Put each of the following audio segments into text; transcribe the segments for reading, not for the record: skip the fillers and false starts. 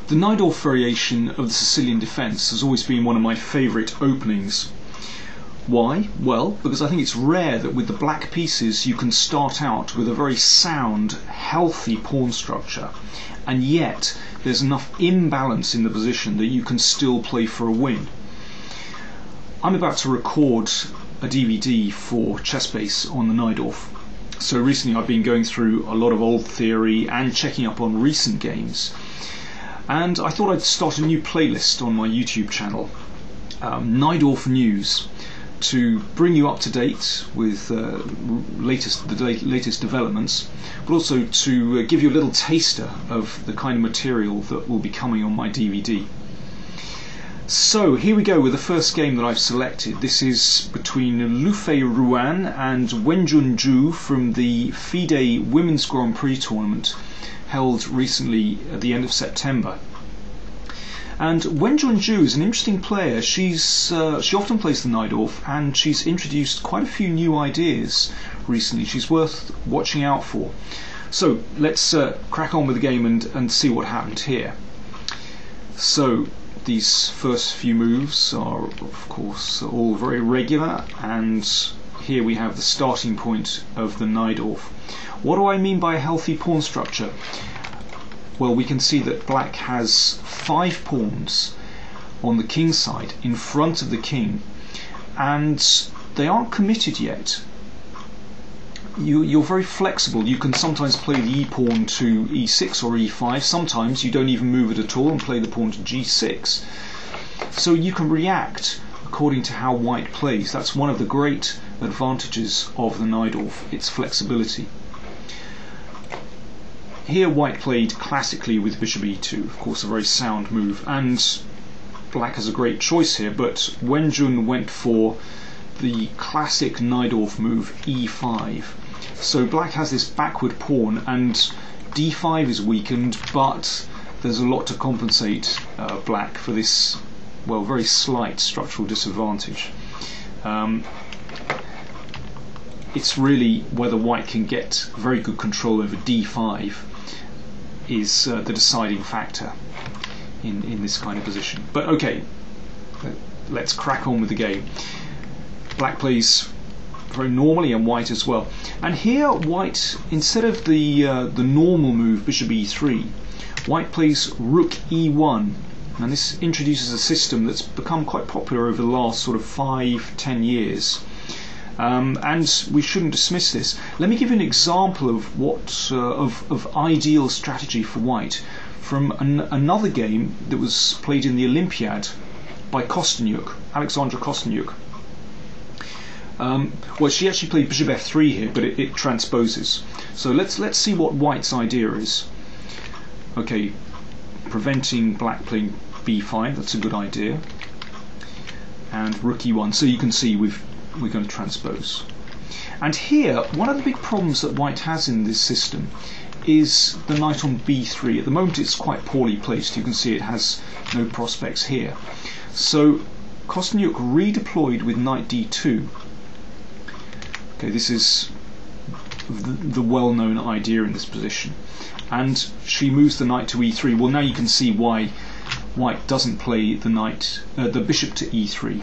The Najdorf variation of the Sicilian defence has always been one of my favourite openings. Why? Well, because I think it's rare that with the black pieces you can start out with a very sound, healthy pawn structure, and yet there's enough imbalance in the position that you can still play for a win. I'm about to record a DVD for ChessBase on the Najdorf. So recently I've been going through a lot of old theory and checking up on recent games. And I thought I'd start a new playlist on my YouTube channel, Najdorf News, to bring you up to date with the latest developments, but also to give you a little taster of the kind of material that will be coming on my DVD. So here we go with the first game that I've selected. This is between Lu Fei Ruan and Wenjun Zhu from the FIDE Women's Grand Prix tournament held recently at the end of September. And Wenjun Zhu is an interesting player. She often plays the Najdorf, and she's introduced quite a few new ideas recently. She's worth watching out for. So let's crack on with the game and see what happened here. So these first few moves are, of course, all very regular, and here we have the starting point of the Najdorf. What do I mean by a healthy pawn structure? Well, we can see that black has 5 pawns on the king side in front of the king, and they aren't committed yet. You're very flexible. You can sometimes play the e-pawn to e6 or e5. Sometimes you don't even move it at all and play the pawn to g6. So you can react according to how white plays. That's one of the great advantages of the Najdorf, its flexibility. Here white played classically with bishop e2, of course a very sound move, and black has a great choice here, but Wenjun went for the classic Najdorf move e5. So black has this backward pawn, and d5 is weakened, but there's a lot to compensate black for this, well, very slight structural disadvantage. It's really whether white can get very good control over d5 is the deciding factor in this kind of position. But okay, let's crack on with the game. Black plays very normally, and white as well. And here white, instead of the normal move bishop e3, white plays rook e1, and this introduces a system that's become quite popular over the last sort of 5-10 years. And we shouldn't dismiss this. Let me give you an example of what of ideal strategy for white from another game that was played in the Olympiad by Kostyuk, Alexandra Kostyuk. Well, she actually played bishop f3 here, but it transposes. So let's see what white's idea is. Okay, preventing black playing b5. That's a good idea. And rook e1. So you can see we're going to transpose. And here, one of the big problems that white has in this system is the knight on b3. At the moment it's quite poorly placed. You can see it has no prospects here. So Kostyuk redeployed with knight d2. Okay, this is the well-known idea in this position. And she moves the knight to e3. Well, now you can see why white doesn't play the bishop to e3.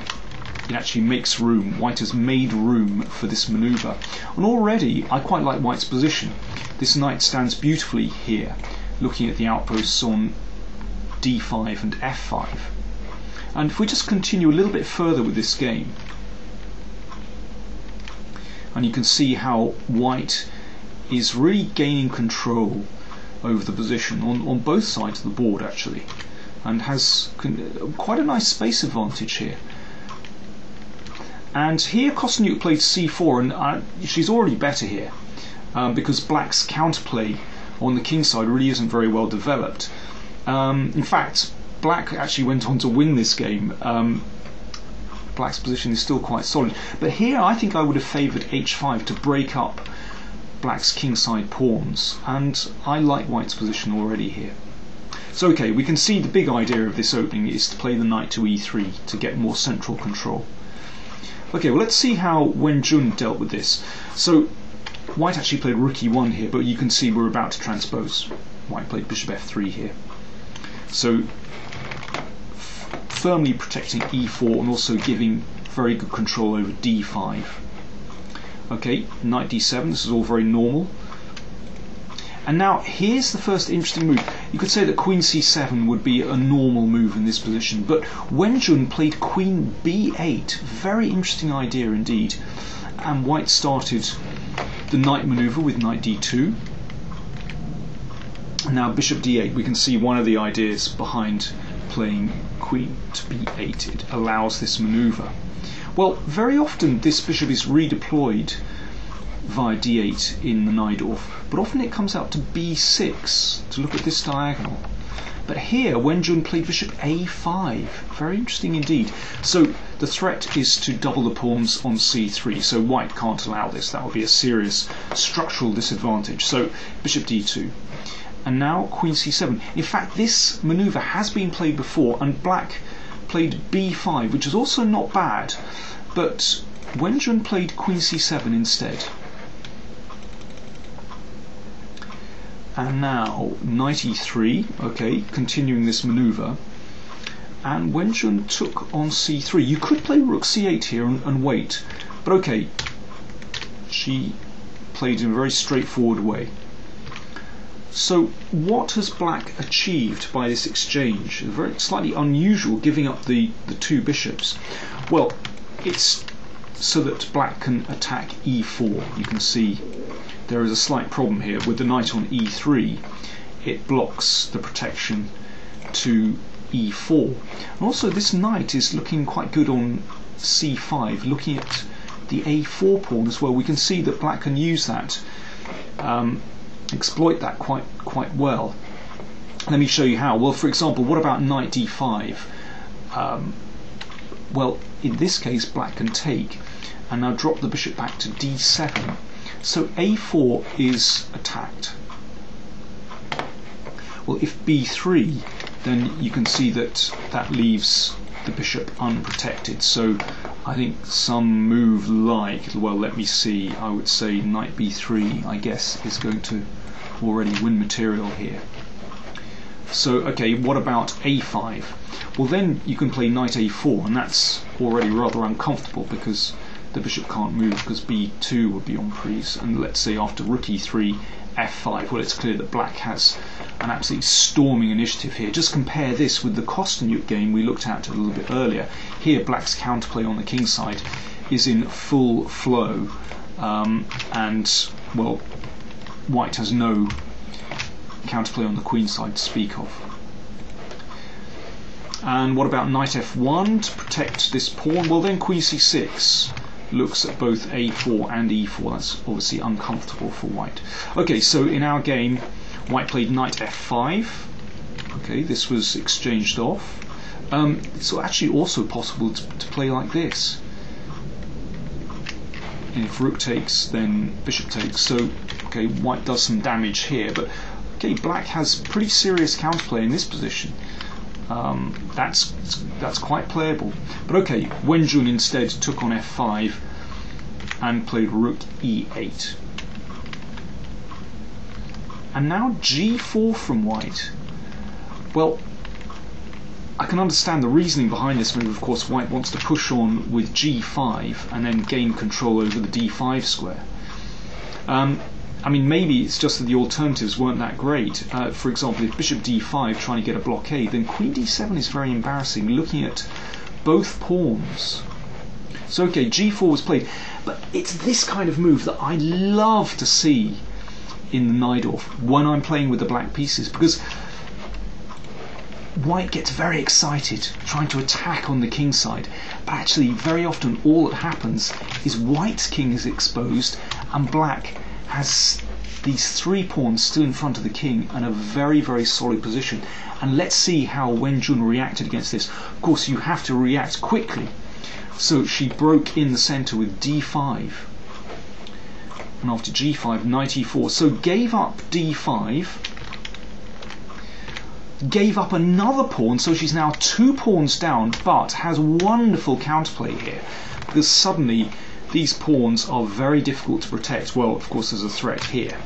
It actually makes room. White has made room for this maneuver. And already I quite like white's position. This knight stands beautifully here, looking at the outposts on d5 and f5. And if we just continue a little bit further with this game, and you can see how white is really gaining control over the position on both sides of the board actually, and has quite a nice space advantage here. And here Kostyuk played c4, and she's already better here because black's counterplay on the king side really isn't very well developed. In fact, black actually went on to win this game. Black's position is still quite solid, but here I think I would have favoured h5 to break up black's kingside pawns, and I like white's position already here. So okay, we can see the big idea of this opening is to play the knight to e3 to get more central control. Okay, well let's see how Wenjun dealt with this. So white actually played rook e1 here, but you can see we're about to transpose. White played bishop f3 here. So firmly protecting e4 and also giving very good control over d5. Okay, knight d7, this is all very normal. And now here's the first interesting move. You could say that queen c7 would be a normal move in this position, but Wen Jun played queen b8. Very interesting idea indeed. And white started the knight maneuver with knight d2. Now bishop d8, we can see one of the ideas behind playing queen to b8. It allows this maneuver. Well, very often this bishop is redeployed via d8 in the Najdorf, but often it comes out to b6 to look at this diagonal. But here Wen Jun played bishop a5. Very interesting indeed. So the threat is to double the pawns on c3, so white can't allow this. That would be a serious structural disadvantage. So bishop d2. And now queen c7. In fact, this maneuver has been played before, and black played b5, which is also not bad, but Wen Jun played queen c7 instead. And now knight e3, okay, continuing this maneuver. And Wen Jun took on c3. You could play rook c8 here and wait, but okay, she played in a very straightforward way. So what has black achieved by this exchange? Very slightly unusual, giving up the two bishops. Well, it's so that black can attack e4. You can see there is a slight problem here with the knight on e3. It blocks the protection to e4. And also this knight is looking quite good on c5, looking at the a4 pawn as well. We can see that black can use that, exploit that quite well. Let me show you how. Well, for example, what about knight d5? Well, in this case black can take and now drop the bishop back to d7. So a4 is attacked. Well, if b3, then you can see that that leaves the bishop unprotected. So I think some move like, well, let me see, I would say knight b3, I guess, is going to already win material here. So, okay, what about a5? Well, then you can play knight a4, and that's already rather uncomfortable because the bishop can't move because b2 would be en prise. And let's say after rook e3, f5, well, it's clear that black has an absolutely storming initiative here. Just compare this with the Kostanuk game we looked at a little bit earlier. Here black's counterplay on the king side is in full flow, and well, white has no counterplay on the queen side to speak of. And what about knight f1 to protect this pawn? Well, then queen c6 looks at both a4 and e4. That's obviously uncomfortable for white. Okay, so in our game white played knight f5. Okay, this was exchanged off. It's actually also possible to play like this. And if rook takes, then bishop takes. So okay, white does some damage here, but okay, black has pretty serious counterplay in this position. That's quite playable. But okay, Wen Jun instead took on f5 and played rook e8. And now g4 from white. Well, I can understand the reasoning behind this move. Of course, white wants to push on with g5 and then gain control over the d5 square. I mean, maybe it's just that the alternatives weren't that great. For example, if bishop d5 trying to get a blockade, then queen d7 is very embarrassing, looking at both pawns. So okay, g4 was played, but it's this kind of move that I love to see in the Najdorf when I'm playing with the black pieces, because white gets very excited trying to attack on the king side, but actually very often all that happens is white's king is exposed and black has these three pawns still in front of the king and a very, very solid position. And let's see how Wen Jun reacted against this. Of course, you have to react quickly. So she broke in the center with d5. And after g5, knight e4. So gave up d5. Gave up another pawn, so she's now 2 pawns down, but has wonderful counterplay here. Because suddenly these pawns are very difficult to protect. Well, of course, there's a threat here.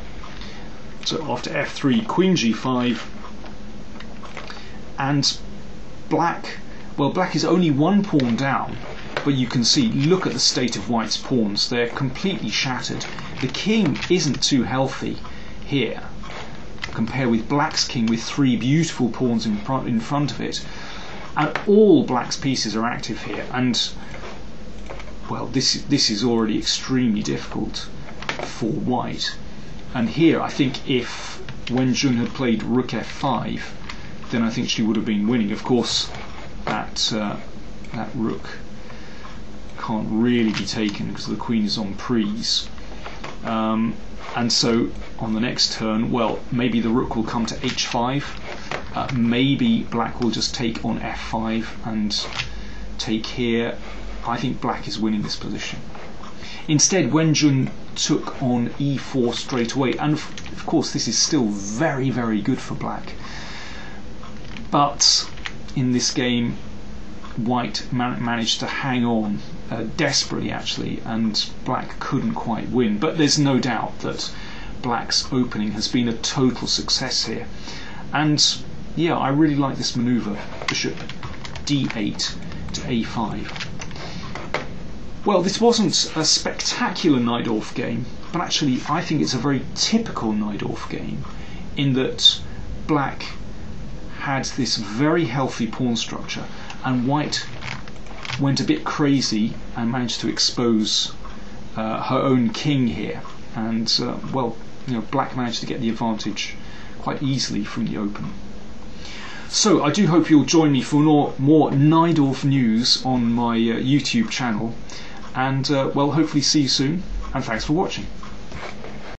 So after f3, queen g5, and black is only one pawn down, but you can see, look at the state of white's pawns. They're completely shattered. The king isn't too healthy here. Compare with black's king with 3 beautiful pawns in front of it, and all black's pieces are active here. And well, this is already extremely difficult for white. And here, I think if Wenjun had played rook f5, then I think she would have been winning. Of course, that rook can't really be taken because the queen is on prise. And so on the next turn, well, maybe the rook will come to h5. Maybe black will just take on f5 and take here. I think black is winning this position. Instead, Wenjun took on e4 straight away, and of course this is still very, very good for black. But in this game, white managed to hang on desperately, actually, and black couldn't quite win. But there's no doubt that black's opening has been a total success here. And yeah, I really like this manoeuvre, bishop d8 to a5. Well, this wasn't a spectacular Najdorf game, but actually I think it's a very typical Najdorf game, in that black had this very healthy pawn structure, and white went a bit crazy and managed to expose her own king here. And well, you know, black managed to get the advantage quite easily from the opening. So I do hope you'll join me for more Najdorf news on my YouTube channel, and well, hopefully see you soon, and thanks for watching.